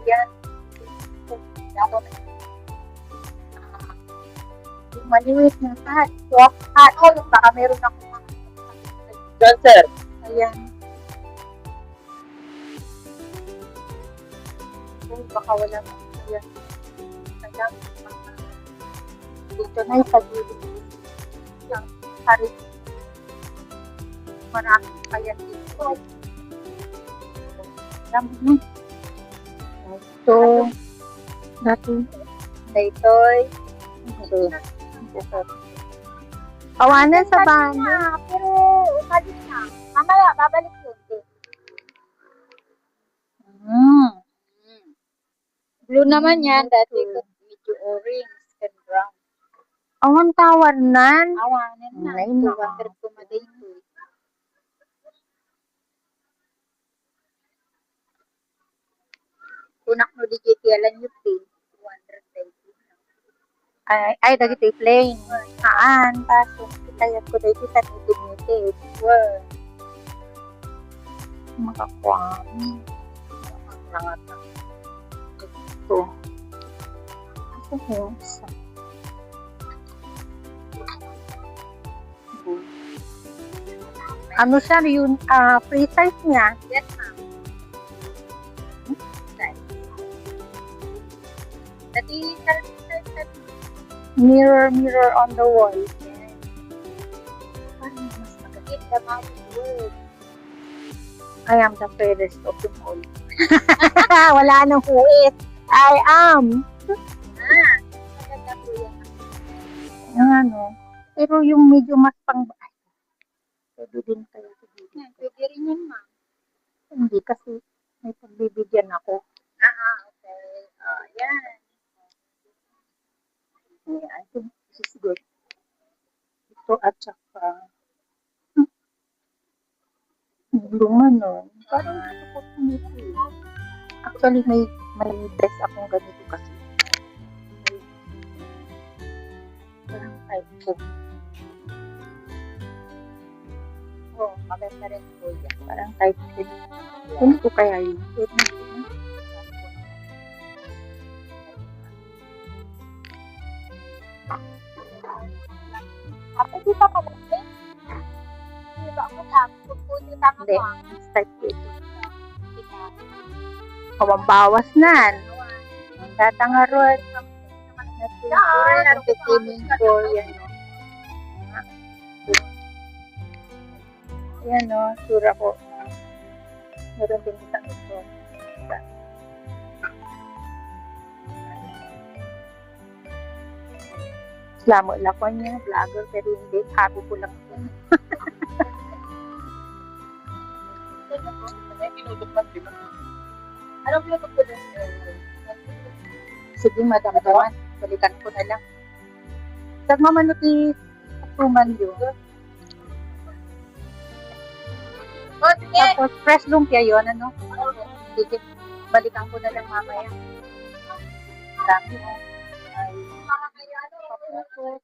yan. Ako na. Yung maliwit na hat. Hat. Baka meron akong mga. Saan, sir? Ayan. Baka wala mo. Ayan. Ayan. Dito na yung pag-ibig. Yung hari. Maraming kaya dito. Alam mo. Ito. Dati. Daytoy. Ito. Kawanan sa bana. Pero, umalis na. Mamaya, babalik yun. Blue naman yan. Dati ko medyo orange and brown. Awan tawarnan. Awanin na. Ay, Ito, nako. water kumaday ito. Kunak mo di kitialan yung pay. 230. Ay, dagiti plain. Haan, paso. Kitayat ko dito sa nitinitit. Wow. Makakuha. Langat na. Ito. Ito yung isa. Ano siya yun? Free size niya. Yes, ma'am. Dati, Mirror on the wall. parang mas magagit na mga word. I am the fairest of them all. Wala nang huwit. I am. Maganda po yan. Yung ano. Pero yung medyo mas pang... Ay, pwede din kayo. Pwede rin yun, ma'am. Hindi kasi may pagbibigyan ako. Okay. Yan. Yeah, I think this is good. Ito at saka luman nun. Parang gusto ko tumito eh. Actually, may dress akong ganito kasi. Parang type ko. Oh, maganda rin po yan. Parang type ko. Hindi ko kaya yun. Pwede pa pala. Hindi ba ako lang? Pupunta tama Hindi. mo. It's type ko ito. Kawambawas nan. Ang tatangarot. Nagtitining ko. Yan o. Yan o. Sura ko. Meron din isang ito. Lamo lakon niya. Vlogger. Pero hindi. Hago ko lang ito. Anong pinutok ko din? Sige, madam Dawan. Balikan ko na lang. Nagmamanuti atuman yun. Oh, sige. Tapos fresh lumpia yun, ano? Sige, balikan ko na lang mamaya. Dami mo. Ay, Para kaya ano?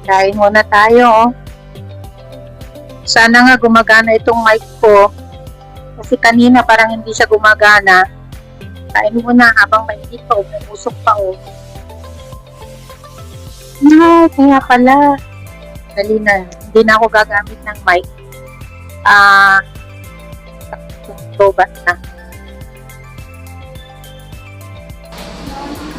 Kain muna tayo, oh. Sana nga gumagana itong mic ko. Kasi kanina parang hindi siya gumagana. Kain muna habang mainit pa, umusok pa, oh. No, kaya pala. Dali na. Hindi na ako gagamit ng mic. Lobat na.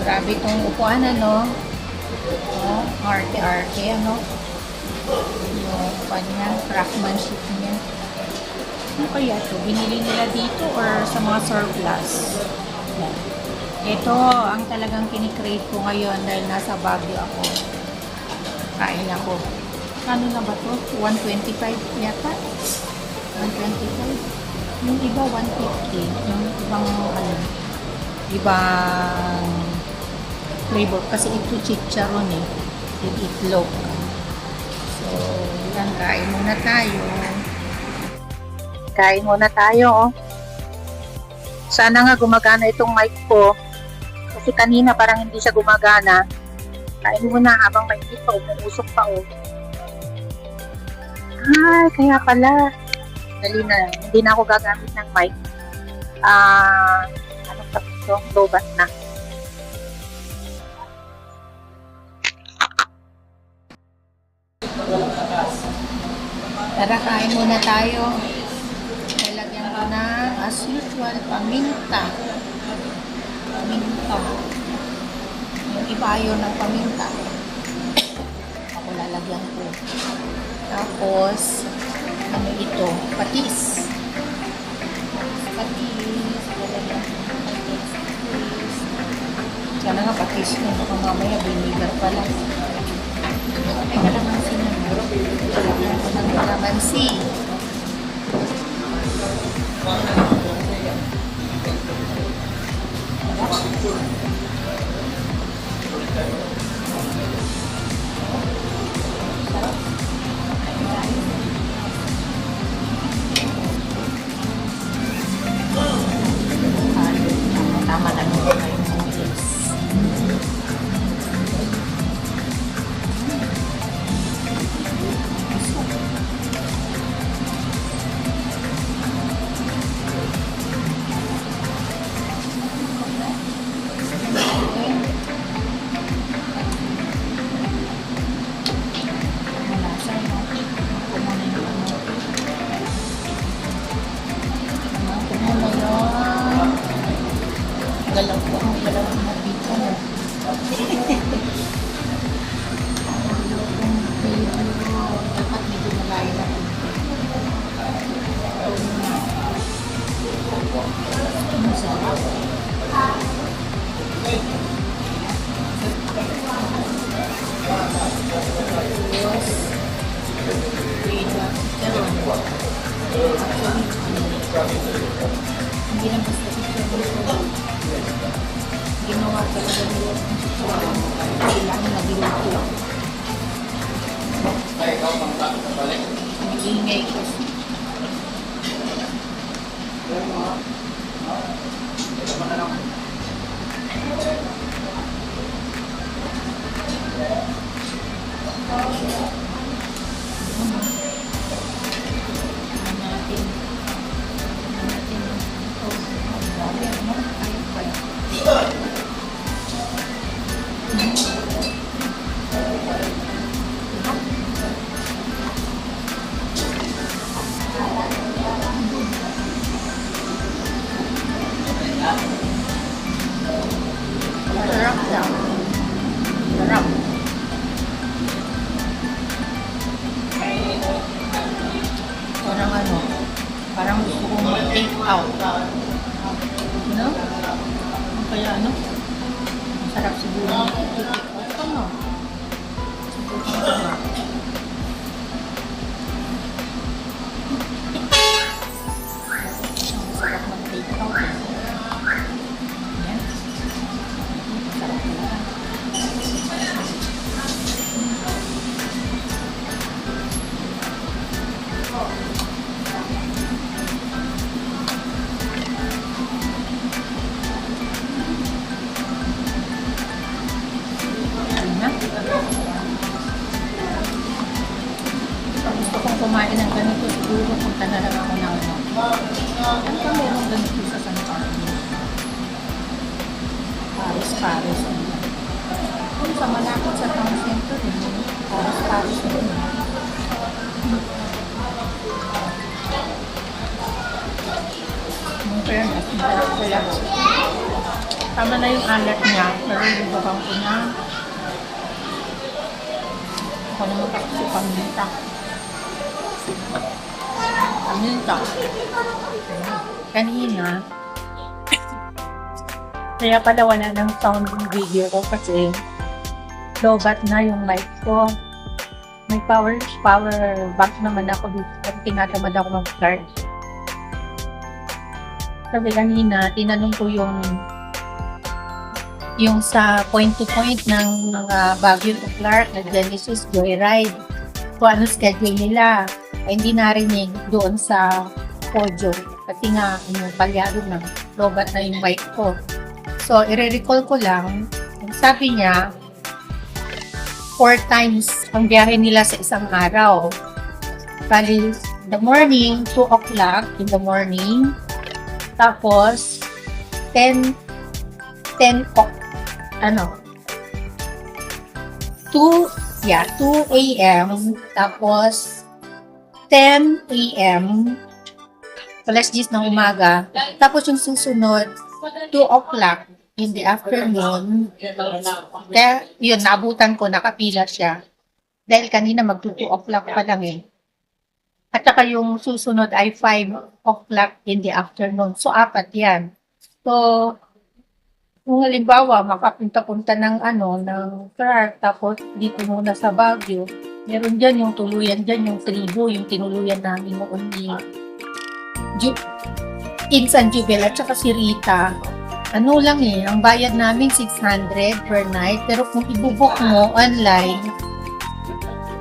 Grabe itong upuan, ano? Oh, arte-arte, ano? Yung upuan niya, craftsmanship niya. Ano kaya ito? Binili nila dito or sa mga surplus? Yan. Ito ang talagang kinikrave ko ngayon dahil nasa Baguio ako. Kain ako. Kano na ba to? 125 yata? 125? Yung iba 150. Yung ibang ibang flavor. Kasi ito chicharon eh. With itlog. So, yan. Kain muna tayo. Kain muna tayo, oh. Sana nga gumagana itong mic ko. Kasi kanina parang hindi siya gumagana. Kain muna habang mainit pa, umusok pa, oh. Kaya pala. Dali na. Hindi na ako gagamit ng mic. Anong tapos ito? Lobat na. Tara, kain muna tayo. Nilagyan ko na, as usual, paminta. Paminta. Yung iba ayaw ng paminta. Ako lalagyan ko. Tapos, ano ito? Patis. Patis. Lalagyan ko ng patis. Sana nga patis ko. Baka mamaya vinegar pala. Ay, kalamansi na. Lalagyan ko ng kalamansi. Tama na nung yung noodles. Galaw ko ang galaw na dito. Dapat medyo malayo na. Ang sarap. Hindi lang basta dito. Ginawa talaga nila kailangan na giluto. Nag-iingay ko. Sarap daw. Sarap. Parang ano, parang gusto kong mag-take out. No? Kaya ano? Sarap siguro mag-take out ka, no? Siguro sarap. Sarap mag-take out. Yan. Sarap na. na lang ako ng ano. Ano ka meron ganito sa San Carlos? Paris. Kung sa malapit sa town center, Paris. Yung fairness, masarap talaga. Tama na yung alat niya, pero yung babang ko niya, ako naman kasi paminta. Kanina, kaya pala wala ng sound yung video ko kasi lobat na yung mic ko. May power bank naman ako dito at tinatamad ako mag-start. Sabi kanina, tinanong ko yung sa point-to-point ng mga Baguio to Clark na Genesis Joyride. Kung ano schedule nila. Ay hindi narinig doon sa audio. Kasi nga, palyado na. Lobat na yung mic ko. So, i-recall ko lang. Sabi niya, 4 times ang biyahe nila sa isang araw. Bali, the morning, 2 o'clock in the morning. Tapos, 2 a.m. Tapos, 10 a.m. Alas 10 ng umaga. Tapos yung susunod, 2 o'clock in the afternoon. Kaya, yun, naabutan ko, nakapila siya. Dahil kanina mag-2 o'clock pa lang eh. At saka yung susunod ay 5 o'clock in the afternoon. So, 4 yan. So, kung halimbawa, makapunta-punta ng Clark, tapos dito muna sa Baguio, meron dyan yung tuluyan dyan, yung tribo, yung tinuluyan namin noon ni Insan Jubel at saka si Rita. Ano lang eh, ang bayad namin 600 per night, pero kung ibubok mo online,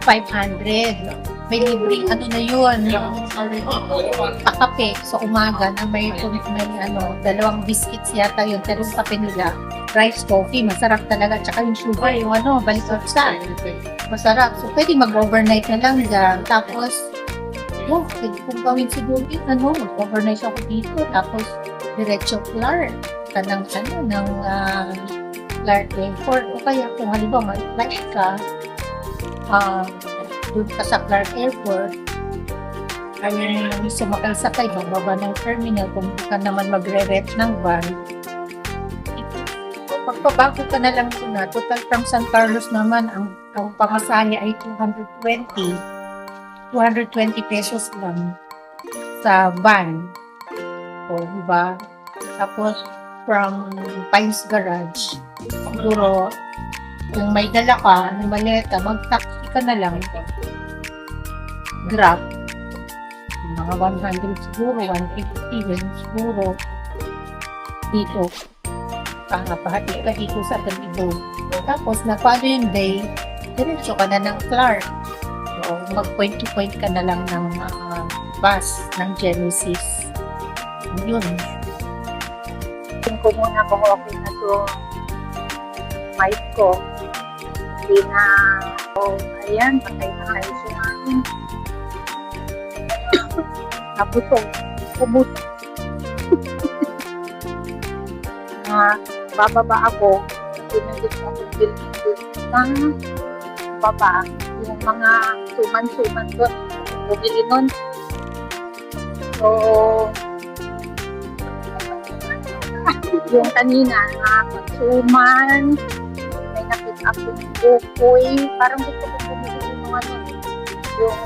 500. May libreng na yun, kakape sa umaga na may 2 biscuits yata yun, pero yung kape nila, rice coffee, masarap talaga, tsaka yung sugar, yung balikat sa, masarap. So, pwede mag-overnight na lang dyan, tapos, pwede kong gawin siguro yun, mag-overnight ako dito, tapos, diretso Clark, ng Clark Airport, o kaya kung halimbawa, mag-flight ka, doon ka sa Clark Airport, ayaw mo sumakay-sakay, magbaba ng terminal, kung di ka naman magre-rent ng van. Pagpabago ka na lang doon na, total from San Carlos naman, ang pamasahe ay 220 pesos lang sa van. O, diba? Tapos, from Pines Garage, siguro, kung may dala ka, may maleta, mag-taxi ka na lang. Grab. Mga 100 siguro, 150 siguro. Dito. Pahati ka dito sa Talibo. Tapos, na following day, diretso ka na ng Clark. So, mag-point-to-point ka na lang ng bus ng Genesis. Yun. Tingin ko muna kung okay na to mic ko. Hindi na, ayan, patay na kayo siya namin. Nabutong. Pumutong. Bababa ako. Pinagit ako building ng baba. Yung mga suman-suman doon. Bumili nun. So, yung kanina, pagsuman, may nakita ako ng bukoy. Parang gusto ko bumili yung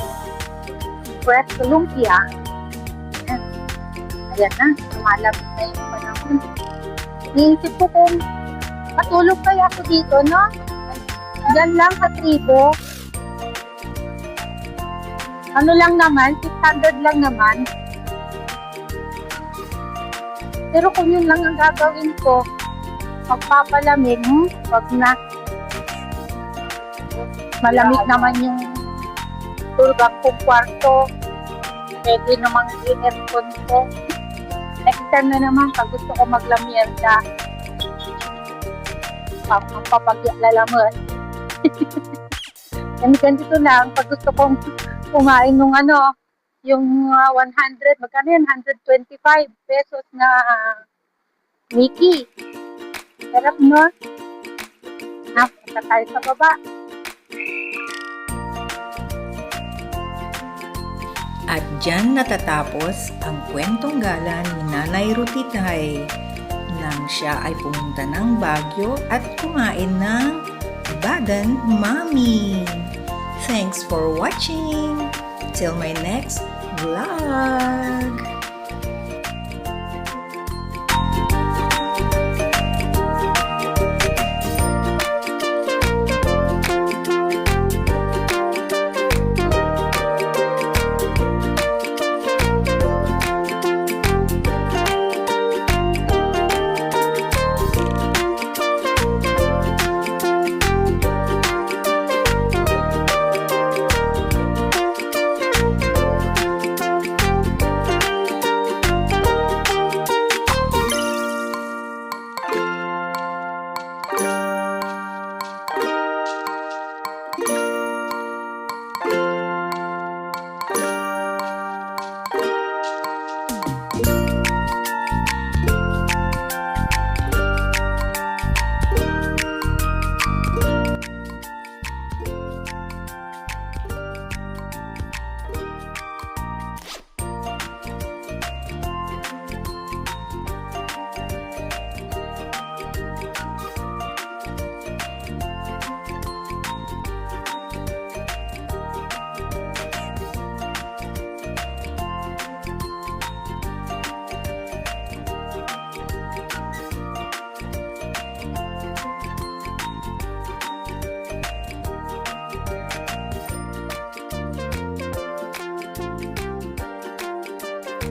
fresh lumpia. Ayan na, lumalapit na yung panahon. Niisip ko kung matulog kaya ako dito, no? Diyan lang sa tribo. Ano lang naman, 600 lang naman. Pero kung yun lang ang gagawin ko, magpapalamig, wag na. Malamig naman yung tulgak kong kwarto. Pwede namang i-aircon ko. Next time na naman, pag gusto ko maglamierda, papaglalamon. Ganito lang, pag gusto kong kumain ng Yung 100, magkano yan? 125 pesos na Mickey. Sarap, no? Punta tayo sa baba. At dyan natatapos ang kwentong gala ni Nanay Rutitay nang siya ay pumunta ng Baguio at kumain ng Badan Mami. Thanks for watching! Till my next vlog!